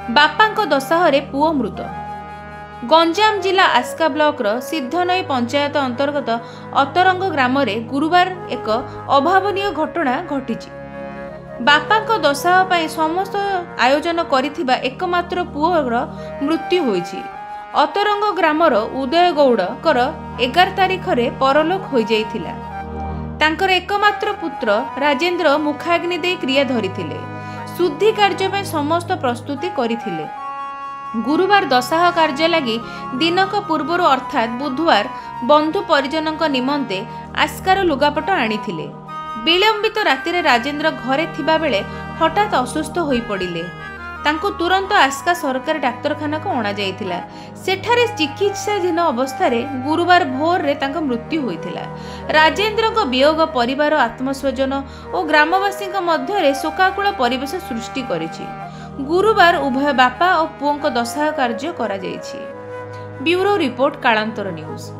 बापांक दशाहरे पुओ मृत। गंजाम जिला आस्का ब्लॉक सिद्धनई पंचायत अंतर्गत अतरंग ग्राम में गुरुवार एक अभावनीय घटना घटी। बापांक दशाह पर समस्त आयोजन करिथिबा एकमात्र पुओर मृत्यु होईछि। अतरंग ग्रामर उदय गौड़कर 11 तारिख रे परलोक हो जाइथिला। तांकर एकमात्र पुत्र राजेंद्र मुखाग्नि दे क्रिया धरिथिले। शुद्धि कार्य में समस्त प्रस्तुति करिथिले। गुरुवार दशाह कार्य लगी दिनक पूर्वर अर्थात बुधवार बंधु परिजनक निमंते आस्कार लुगापट आनिथिले। विलंबित राति राजेंद्र घरे थिबा बेले हठात असुस्थ होई पड़िले। तांको तुरंत आस्का सरकारी डाक्तरखाना को अणा जाइथिला। सेठारे चिकित्साधीन अवस्था गुरुवार भोर रे तांको मृत्यु होइथिला। राजेंद्र को वियोग परिवार आत्मस्वजन और ग्रामवासी मध्य शोकाकुल परिवेश सृष्टि करिछि। गुरुवार उभय बापा और पुओं दशाह कार्य करा जाइछि। ब्यूरो रिपोर्ट कालांतर न्यूज।